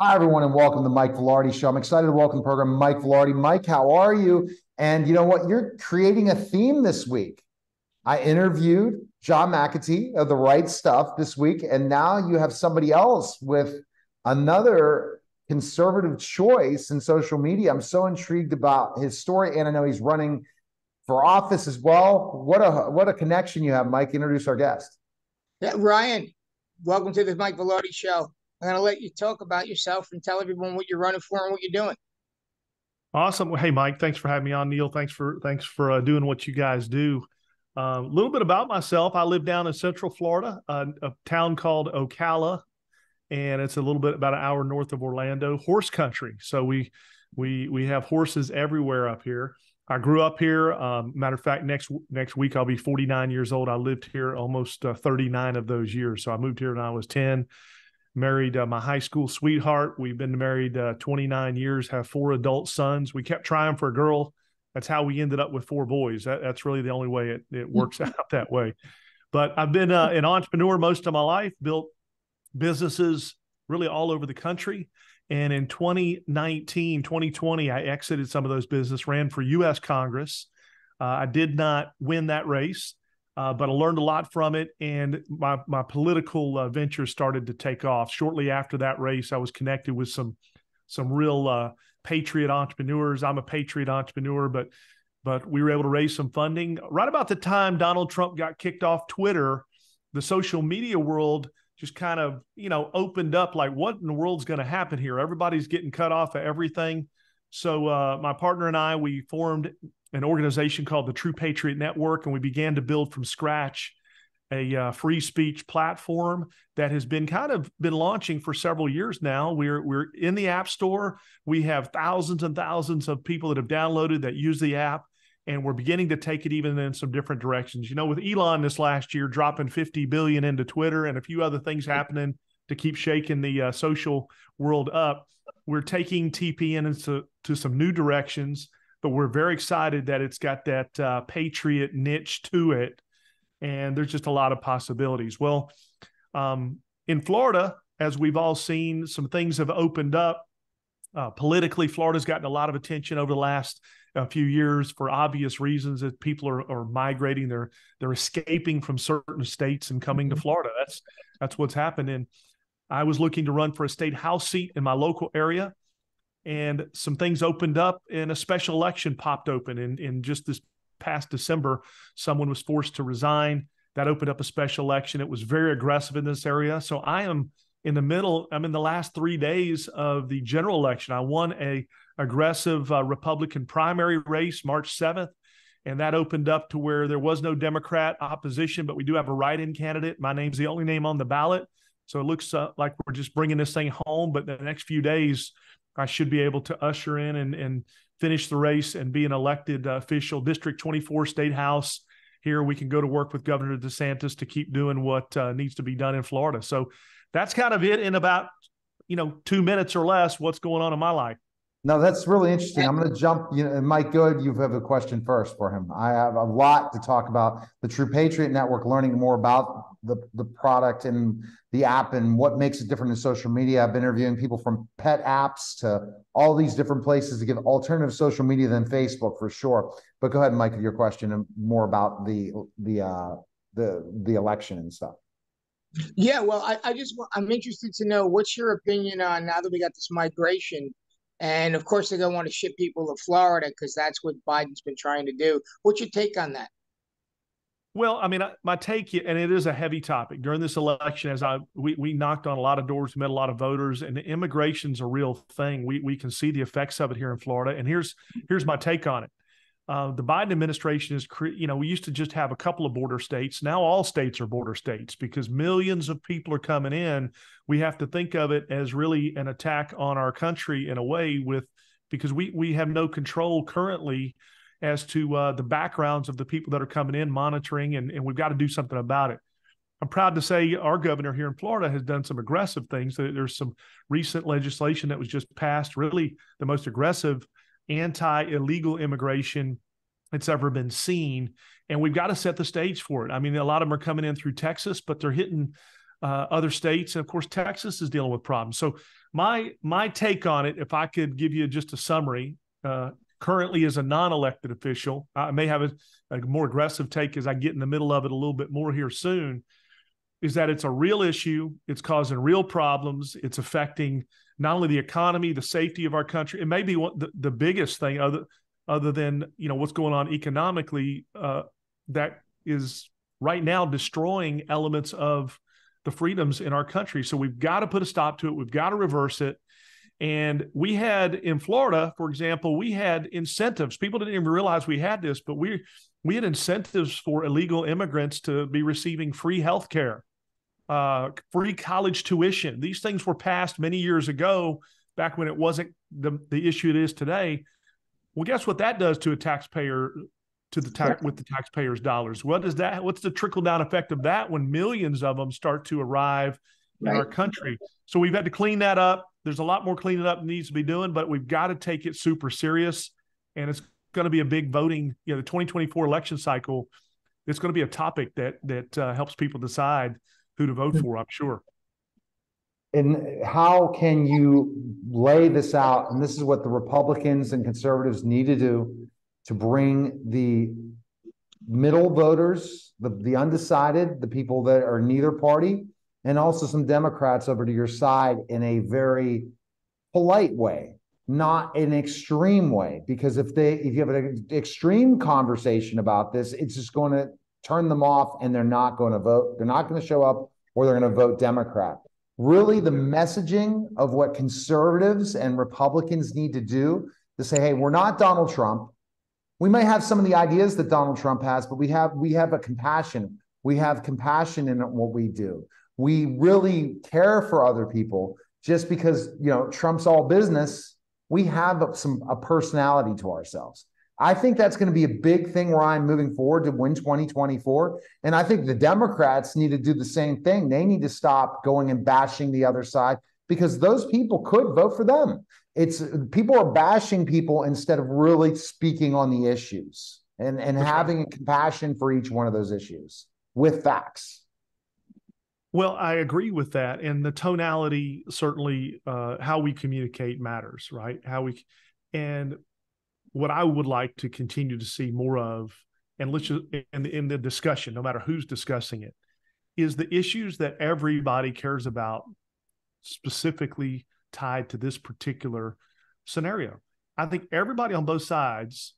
Hi, everyone, and welcome to the Mike Vilardi Show. I'm excited to welcome the program Mike Vilardi. Mike, how are you? And you know what? You're creating a theme this week. I interviewed John McAtee of The Right Stuff this week, and now you have somebody else with another conservative choice in social media. I'm so intrigued about his story, and I know he's running for office as well. What a connection you have, Mike. Introduce our guest. Yeah, Ryan, welcome to the Mike Vilardi Show. I'm going to let you talk about yourself and tell everyone what you're running for and what you're doing. Awesome. Well, hey, Mike, thanks for having me on. Neil, thanks for doing what you guys do. A little bit about myself. I live down in Central Florida, a town called Ocala, and it's a little bit about an hour north of Orlando. Horse country, so we have horses everywhere up here. I grew up here. Matter of fact, next week I'll be 49 years old. I lived here almost 39 of those years. So I moved here when I was 10. Married my high school sweetheart. We've been married 29 years, have 4 adult sons. We kept trying for a girl. That's how we ended up with 4 boys. That's really the only way it works out that way. But I've been an entrepreneur most of my life, built businesses really all over the country. And in 2020, I exited some of those businesses, ran for U.S. Congress. I did not win that race. But I learned a lot from it, and my political ventures started to take off. Shortly after that race, I was connected with some real patriot entrepreneurs. I'm a patriot entrepreneur, but we were able to raise some funding. Right about the time Donald Trump got kicked off Twitter, the social media world just kind of, opened up like, what in the world's going to happen here? Everybody's getting cut off of everything. So my partner and I, we formed an organization called the True Patriot Network, and we began to build from scratch a free speech platform that has been launching for several years now. We're in the App Store. We have thousands and thousands of people that have downloaded that use the app, and we're beginning to take it even in some different directions. With Elon this last year dropping 50 billion into Twitter and a few other things happening to keep shaking the social world up, we're taking TPN into some new directions. But we're very excited that it's got that patriot niche to it, and there's just a lot of possibilities. Well, in Florida, as we've all seen, some things have opened up. Politically, Florida's gotten a lot of attention over the last few years for obvious reasons, that people are migrating. They're escaping from certain states and coming to Florida. That's what's happened. And I was looking to run for a state house seat in my local area, and some things opened up, and a special election popped open. In just this past December, someone was forced to resign. That opened up a special election. It was very aggressive in this area. So I'm in the last 3 days of the general election. I won a aggressive Republican primary race March 7th. And that opened up to where there was no Democrat opposition, but we do have a write-in candidate. My name's the only name on the ballot. So it looks like we're just bringing this thing home. But the next few days, I should be able to usher in and finish the race and be an elected official. District 24 State House. Here we can go to work with Governor DeSantis to keep doing what needs to be done in Florida. So that's kind of it in about 2 minutes or less, what's going on in my life. No, that's really interesting. I'm going to jump. Mike, good. You have a question first for him. I have a lot to talk about the True Patriot Network, learning more about the product and the app and what makes it different in social media. I've been interviewing people from pet apps to all these different places to give alternative social media than Facebook for sure. But go ahead, Mike, with your question and more about the election and stuff. Yeah, well, I'm interested to know what's your opinion on, now that we got this migration, and of course they're going to want to ship people to Florida because that's what Biden's been trying to do. What's your take on that? Well, I mean, my take, and it is a heavy topic during this election, as we knocked on a lot of doors, met a lot of voters, and immigration's a real thing. We can see the effects of it here in Florida. And here's my take on it. The Biden administration is, we used to just have a couple of border states. Now all states are border states because millions of people are coming in. We have to think of it as really an attack on our country in a way, because we have no control currently as to the backgrounds of the people that are coming in, monitoring, and we've got to do something about it. I'm proud to say our governor here in Florida has done some aggressive things. There's some recent legislation that was just passed, really the most aggressive anti-illegal immigration that's ever been seen. And we've got to set the stage for it. I mean, a lot of them are coming in through Texas, but they're hitting other states, and of course, Texas is dealing with problems. So my take on it, if I could give you just a summary, currently as a non-elected official, I may have a more aggressive take as I get in the middle of it a little bit more here soon, is that it's a real issue. It's causing real problems. It's affecting not only the economy, the safety of our country. It may be the biggest thing other than, what's going on economically, that is right now destroying elements of the freedoms in our country. So we've got to put a stop to it. We've got to reverse it. And we had in Florida, for example, we had incentives. People didn't even realize we had this, but we had incentives for illegal immigrants to be receiving free health care, free college tuition. These things were passed many years ago, back when it wasn't the issue it is today. Well, guess what that does to a taxpayer, with the taxpayers' dollars? What's the trickle-down effect of that when millions of them start to arrive in our country? So we've had to clean that up. There's a lot more cleaning up that needs to be doing, but we've got to take it super serious. And it's going to be a big voting, the 2024 election cycle. It's going to be a topic that helps people decide who to vote for, I'm sure. And how can you lay this out? And this is what the Republicans and conservatives need to do to bring the middle voters, the undecided, the people that are neither party, and also some Democrats over to your side in a very polite way, not an extreme way. Because if you have an extreme conversation about this, it's just going to turn them off and they're not going to vote. They're not going to show up, or they're going to vote Democrat. Really, the messaging of what conservatives and Republicans need to do to say, hey, we're not Donald Trump. We may have some of the ideas that Donald Trump has, but we have a compassion. We have compassion in what we do. We really care for other people. Just because, Trump's all business, we have a personality to ourselves. I think that's going to be a big thing, Ryan, moving forward to win 2024. And I think the Democrats need to do the same thing. They need to stop going and bashing the other side, because those people could vote for them. People are bashing people instead of really speaking on the issues and having compassion for each one of those issues with facts. Well, I agree with that. And the tonality, certainly, how we communicate matters, right? And what I would like to continue to see more of, and let's just in the discussion, no matter who's discussing it, is the issues that everybody cares about, specifically tied to this particular scenario. I think everybody on both sides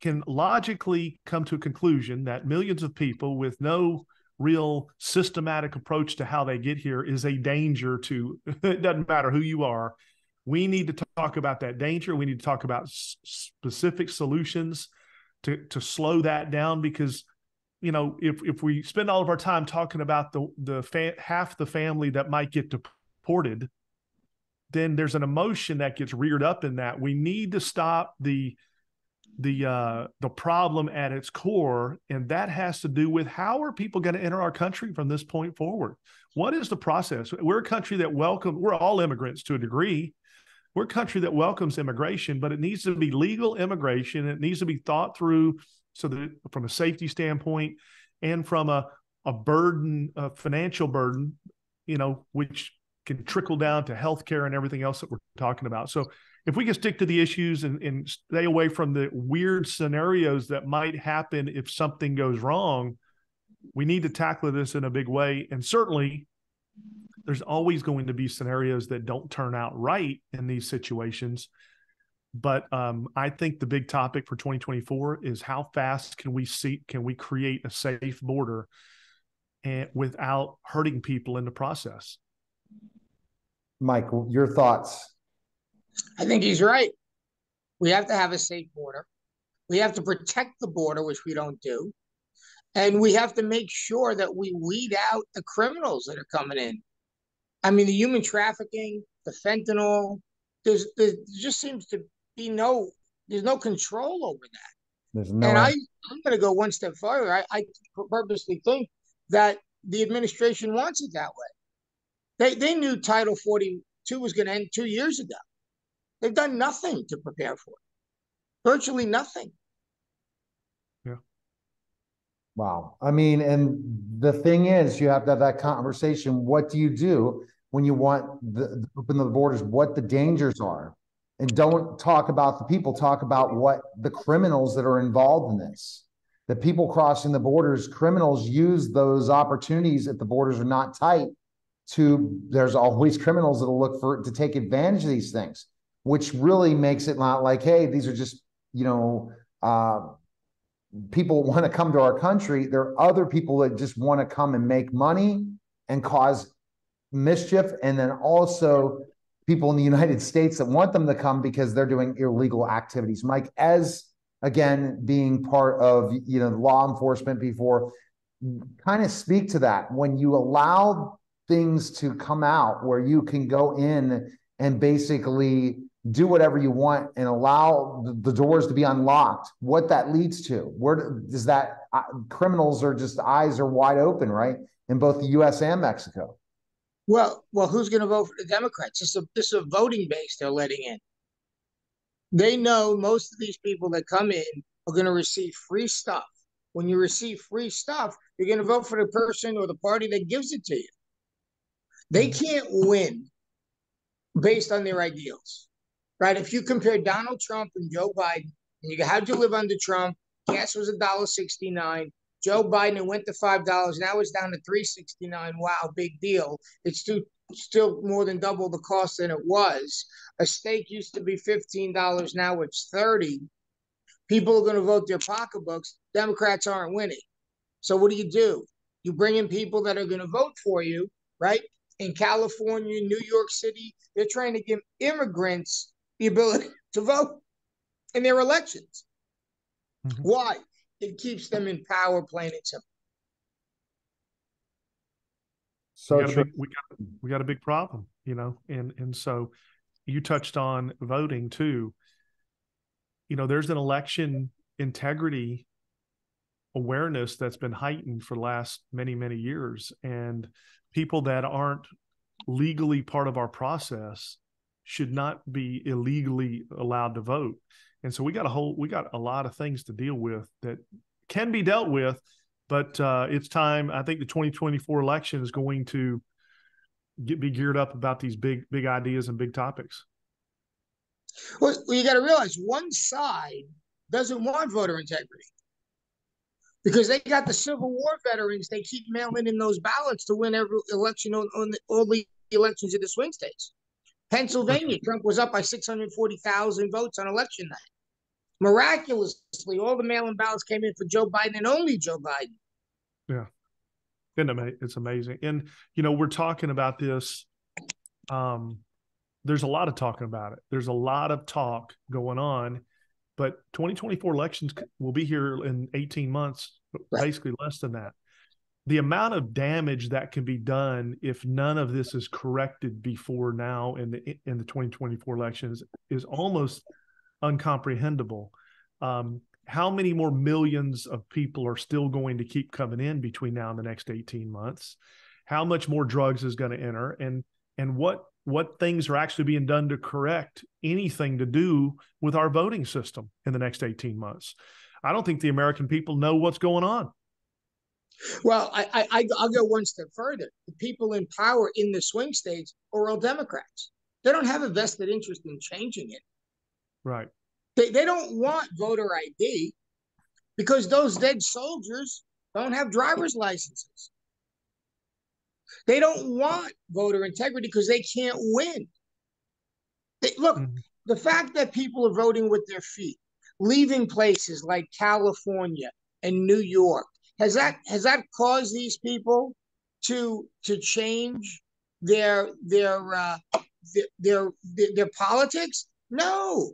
can logically come to a conclusion that millions of people with no real systematic approach to how they get here is a danger to, it doesn't matter who you are. We need to talk about that danger. We need to talk about specific solutions to slow that down, because, if we spend all of our time talking about half the family that might get deported, then there's an emotion that gets reared up in that. We need to stop the problem at its core, and that has to do with how are people going to enter our country from this point forward? What is the process? We're a country that we're all immigrants to a degree. We're a country that welcomes immigration, but it needs to be legal immigration. It needs to be thought through so that from a safety standpoint and from a burden, a financial burden, which can trickle down to healthcare and everything else that we're talking about. So if we can stick to the issues and stay away from the weird scenarios that might happen if something goes wrong, we need to tackle this in a big way. And certainly there's always going to be scenarios that don't turn out right in these situations. But I think the big topic for 2024 is how fast can we create a safe border and without hurting people in the process. Mike, your thoughts? I think he's right. We have to have a safe border. We have to protect the border, which we don't do. And we have to make sure that we weed out the criminals that are coming in. I mean, the human trafficking, the fentanyl, there just seems to be there's no control over that. I'm going to go one step further. I purposely think that the administration wants it that way. They knew Title 42 was going to end 2 years ago. They've done nothing to prepare for it. Virtually nothing. Yeah. Wow. I mean, and the thing is, you have to have that conversation. What do you do when you want open the borders? What the dangers are, and don't talk about the people. Talk about what the criminals that are involved in this. The people crossing the borders, criminals use those opportunities if the borders are not tight. There's always criminals that'll look for to take advantage of these things, which really makes it not like, hey, these are just you know. People want to come to our country. There are other people that just want to come and make money and cause mischief. And then also people in the United States that want them to come because they're doing illegal activities. Mike, as again, being part of, law enforcement before, kind of speak to that. When you allow things to come out where you can go in and basically do whatever you want and allow the doors to be unlocked, what that leads to, where does that criminals are just eyes are wide open, right? In both the US and Mexico. Well, who's going to vote for the Democrats? This is a voting base they're letting in. They know most of these people that come in are going to receive free stuff. When you receive free stuff, you're going to vote for the person or the party that gives it to you. They can't win based on their ideals. Right? If you compare Donald Trump and Joe Biden, and you go, how'd you live under Trump? Gas was $1.69. Joe Biden, it went to $5. Now it's down to $3.69. Wow, big deal. It's still more than double the cost than it was. A steak used to be $15. Now it's $30. People are going to vote their pocketbooks. Democrats aren't winning. So what do? You bring in people that are going to vote for you, right? In California, New York City, they're trying to give immigrants the ability to vote in their elections. Mm-hmm. Why? It keeps them in power, plain and simple. So we got a big problem, and so you touched on voting too. There's an election integrity awareness that's been heightened for the last many, many years, and people that aren't legally part of our process should not be illegally allowed to vote. And so we got a lot of things to deal with that can be dealt with, but it's time. I think the 2024 election is going to be geared up about these big ideas and big topics. Well, you got to realize one side doesn't want voter integrity because they got the Civil War veterans. They keep mailing in those ballots to win every election on all the elections in the swing states. Pennsylvania, Trump was up by 640,000 votes on election night. Miraculously, all the mail-in ballots came in for Joe Biden and only Joe Biden. Yeah. It's amazing. And, we're talking about this. There's a lot of talking about it. There's a lot of talk going on, but 2024 elections will be here in 18 months, basically less than that. The amount of damage that can be done if none of this is corrected before now in the 2024 elections is almost uncomprehendable. How many more millions of people are still going to keep coming in between now and the next 18 months? How much more drugs is going to enter? And what things are actually being done to correct anything to do with our voting system in the next 18 months? I don't think the American people know what's going on. Well, I'll go one step further. The people in power in the swing states are all Democrats. They don't have a vested interest in changing it. Right. They don't want voter ID because those dead soldiers don't have driver's licenses. They don't want voter integrity because they can't win. The fact that people are voting with their feet, leaving places like California and New York, has that caused these people to change their politics? No.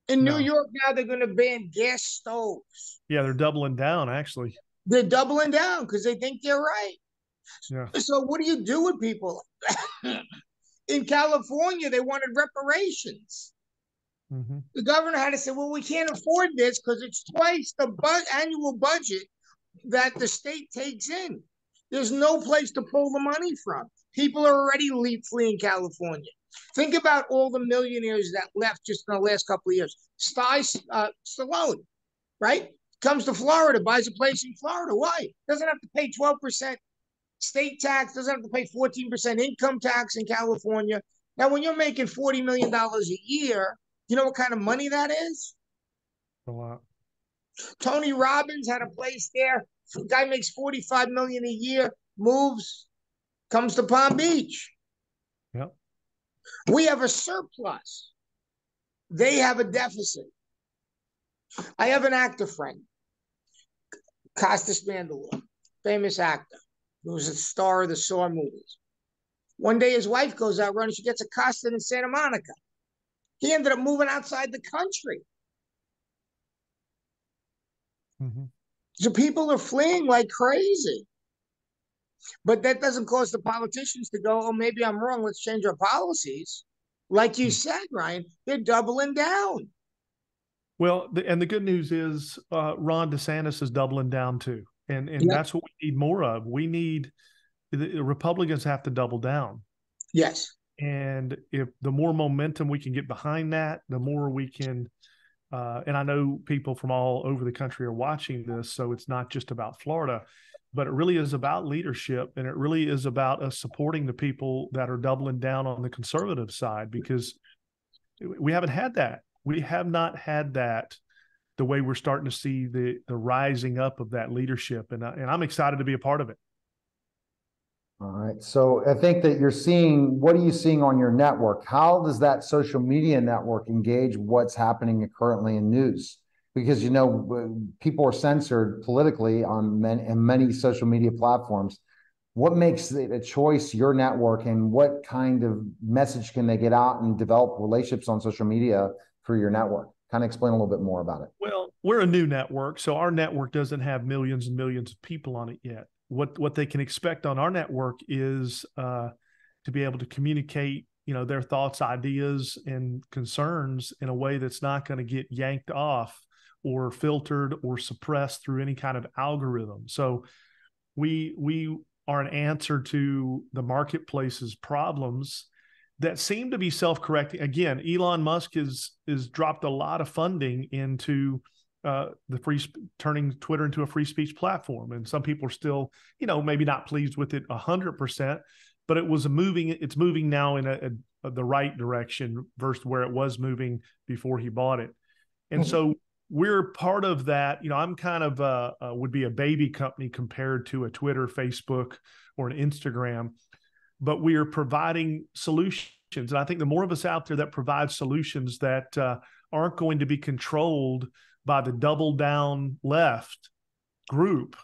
In New York now, they're going to ban gas stoves. Yeah, they're doubling down, actually. They're doubling down because they think they're right. Yeah. So what do you do with people? In California, they wanted reparations. Mm-hmm. The governor had to say, well, we can't afford this because it's twice the annual budget that the state takes in. There's no place to pull the money from. People are already fleeing California. Think about all the millionaires that left just in the last couple of years. Stallone, right? Comes to Florida, buys a place in Florida. Why? Doesn't have to pay 12% state tax, doesn't have to pay 14% income tax in California. Now, when you're making $40 million a year, you know what kind of money that is? A lot. Tony Robbins had a place there. The guy makes $45 million a year, moves, comes to Palm Beach. Yep. We have a surplus. They have a deficit. I have an actor friend, Costas Mandylor, famous actor, who was a star of the Saw movies. One day his wife goes out running. She gets accosted in Santa Monica. He ended up moving outside the country. Mm-hmm. So people are fleeing like crazy. But that doesn't cause the politicians to go, oh, maybe I'm wrong. Let's change our policies. Like you said, Ryan, they're doubling down. Well, and the good news is Ron DeSantis is doubling down too. And that's what we need more of. We need the Republicans have to double down. Yes. And if the more momentum we can get behind that, the more we can, and I know people from all over the country are watching this, so it's not just about Florida, but it really is about leadership, and it really is about us supporting the people that are doubling down on the conservative side, because we haven't had that. We have not had that the way we're starting to see the rising up of that leadership, and I'm excited to be a part of it. All right. So I think that you're seeing, what are you seeing on your network? How does that social media network engage what's happening currently in news? Because, you know, people are censored politically on many social media platforms. What makes it a choice, your network, and what kind of message can they get out and develop relationships on social media for your network? Kind of explain a little bit more about it. Well, we're a new network, so our network doesn't have millions and millions of people on it yet. What they can expect on our network is to be able to communicate, you know, their thoughts, ideas, and concerns in a way that's not going to get yanked off or filtered or suppressed through any kind of algorithm. So we are an answer to the marketplace's problems that seem to be self-correcting. Again, Elon Musk is dropped a lot of funding into turning Twitter into a free speech platform. And some people are still, you know, maybe not pleased with it 100%, but it's moving now in the right direction versus where it was moving before he bought it. And so we're part of that. You know, I'm kind of would be a baby company compared to a Twitter, Facebook, or an Instagram, but we are providing solutions. And I think the more of us out there that provide solutions that aren't going to be controlled by the double down left group,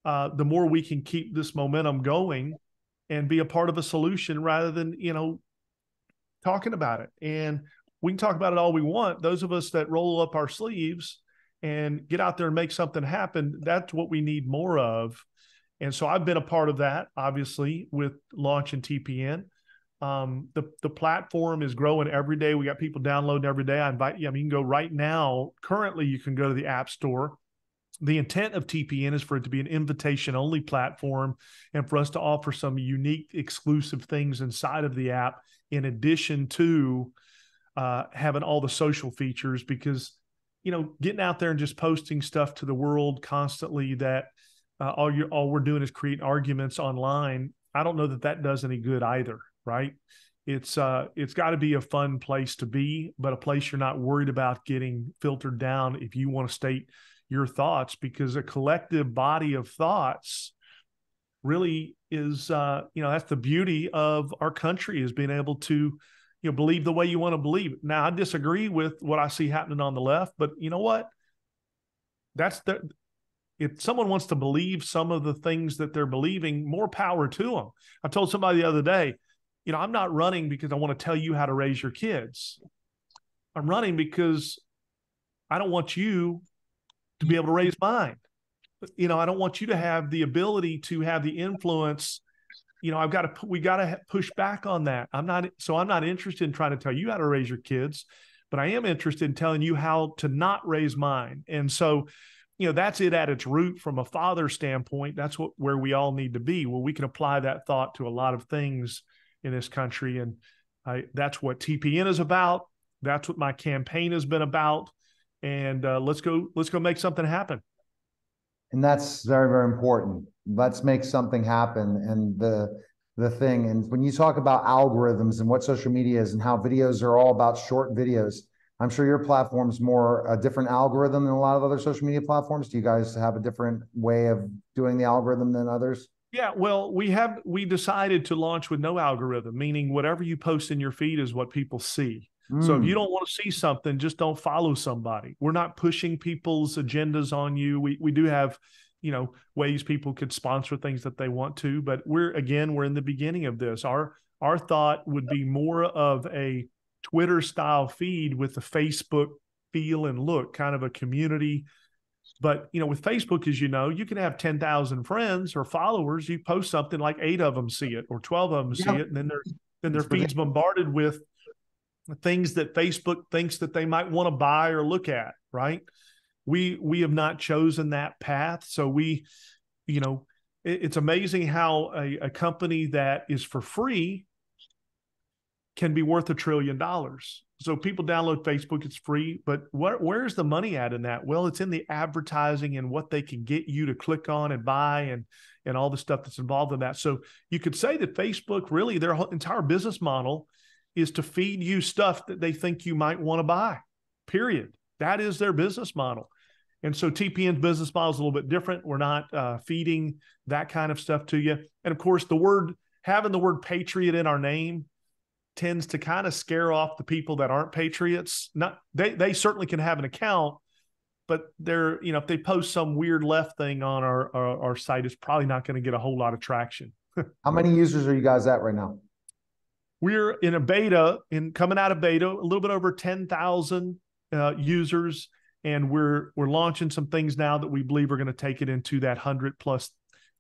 the more we can keep this momentum going and be a part of a solution rather than, you know, talking about it. And we can talk about it all we want. Those of us that roll up our sleeves and get out there and make something happen, that's what we need more of. And so I've been a part of that, obviously, with launching TPN. The platform is growing every day. We got people downloading every day. I invite you. I mean, you can go right now. Currently, you can go to the App Store. The intent of TPN is for it to be an invitation-only platform and for us to offer some unique, exclusive things inside of the app in addition to having all the social features, because, you know, getting out there and just posting stuff to the world constantly that all we're doing is create arguments online. I don't know that does any good either. Right. It's got to be a fun place to be, but a place you're not worried about getting filtered down if you want to state your thoughts, because a collective body of thoughts really is, you know, that's the beauty of our country, is being able to, you know, believe the way you want to believe. Now, I disagree with what I see happening on the left, but you know what? If someone wants to believe some of the things that they're believing, more power to them. I told somebody the other day, you know, I'm not running because I want to tell you how to raise your kids. I'm running because I don't want you to be able to raise mine. You know, I don't want you to have the ability to have the influence. You know, we got to push back on that. I'm not interested in trying to tell you how to raise your kids, but I am interested in telling you how to not raise mine. And so, you know, that's it at its root from a father standpoint. That's where we all need to be. Well, we can apply that thought to a lot of things in this country. And that's what TPN is about. That's what my campaign has been about. and let's go make something happen. And that's very, very important. Let's make something happen. And the thing, and when you talk about algorithms and what social media is and how videos are all about short videos, I'm sure your platform's more a different algorithm than a lot of other social media platforms. Do you guys have a different way of doing the algorithm than others? Yeah, well, we decided to launch with no algorithm, meaning whatever you post in your feed is what people see. So if you don't want to see something, just don't follow somebody. We're not pushing people's agendas on you. We do have, ways people could sponsor things that they want to, but we're in the beginning of this. Our thought would be more of a Twitter style feed with the Facebook feel and look, kind of a community. But, with Facebook, as you know, you can have 10,000 friends or followers. You post something, like 8 of them see it or 12 of them see it. And then their feed's bombarded with things that Facebook thinks that they might want to buy or look at. Right. We have not chosen that path. So it's amazing how a company that is for free can be worth $1 trillion. So people download Facebook, it's free, but where's the money at in that? Well, it's in the advertising and what they can get you to click on and buy and all the stuff that's involved in that. So you could say that Facebook, really, their whole entire business model is to feed you stuff that they think you might want to buy, period. That is their business model. And so TPN's business model is a little bit different. We're not feeding that kind of stuff to you. And of course, having the word patriot in our name tends to kind of scare off the people that aren't patriots. They certainly can have an account, but they're, if they post some weird left thing on our site, it's probably not going to get a whole lot of traction. How many users are you guys at right now? We're in a beta, coming out of beta, a little bit over 10,000 users, and we're launching some things now that we believe are going to take it into that 100 plus,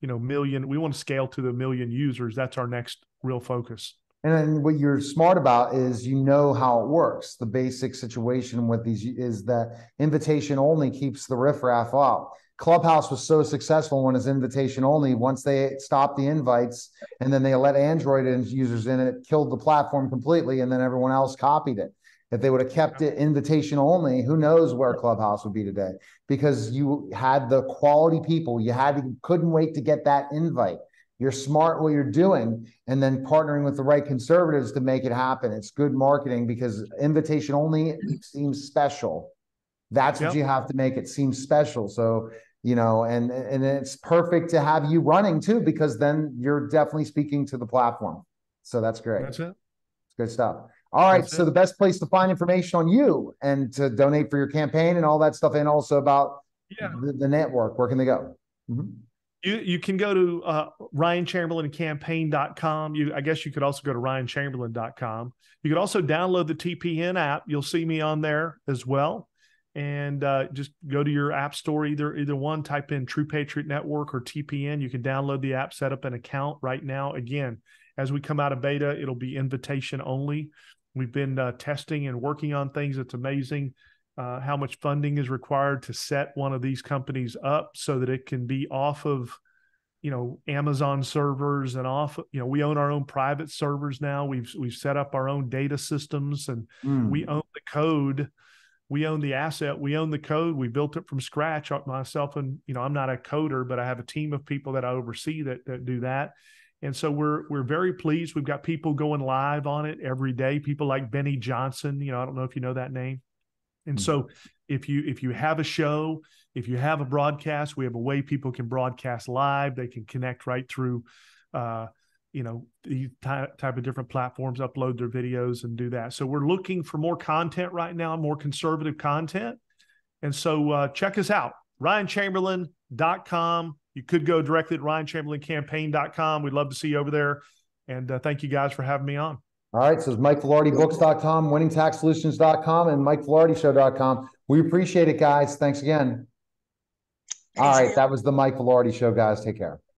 million. We want to scale to the 1 million users. That's our next real focus. And then what you're smart about is how it works. The basic situation with these is that invitation only keeps the riffraff up. Clubhouse was so successful when it's invitation only. Once they stopped the invites and then they let Android users in, it killed the platform completely, and then everyone else copied it. If they would have kept it invitation only, who knows where Clubhouse would be today? Because you had the quality people, you couldn't wait to get that invite. You're smart what you're doing, and then partnering with the right conservatives to make it happen. It's good marketing because invitation only seems special. That's what you have to make it seem special. So, and it's perfect to have you running too, because then you're definitely speaking to the platform. So that's great. That's it. It's good stuff. All right. So the best place to find information on you and to donate for your campaign and all that stuff, and also about the network, where can they go? Mm-hmm. You can go to RyanChamberlinCampaign.com. I guess you could also go to RyanChamberlin.com. You could also download the TPN app. You'll see me on there as well. And just go to your app store, either one, type in True Patriot Network or TPN. You can download the app, set up an account right now. Again, as we come out of beta, it'll be invitation only. We've been testing and working on things. It's amazing how much funding is required to set one of these companies up so that it can be off of, Amazon servers and off, we own our own private servers now. We've set up our own data systems, and we own the code. We own the asset. We own the code. We built it from scratch myself. And, I'm not a coder, but I have a team of people that I oversee that do that. And so we're very pleased. We've got people going live on it every day. People like Benny Johnson, I don't know if you know that name. And so if you have a show, if you have a broadcast, we have a way people can broadcast live. They can connect right through, these type of different platforms, upload their videos and do that. So we're looking for more content right now, more conservative content. And so check us out, RyanChamberlin.com. You could go directly to RyanChamberlinCampaign.com. We'd love to see you over there. And thank you guys for having me on. All right. So it's MikeVilardiBooks.com, WinningTaxSolutions.com, and MikeVilardiShow.com. We appreciate it, guys. Thanks again. All right. That was the Mike Vilardi Show, guys. Take care.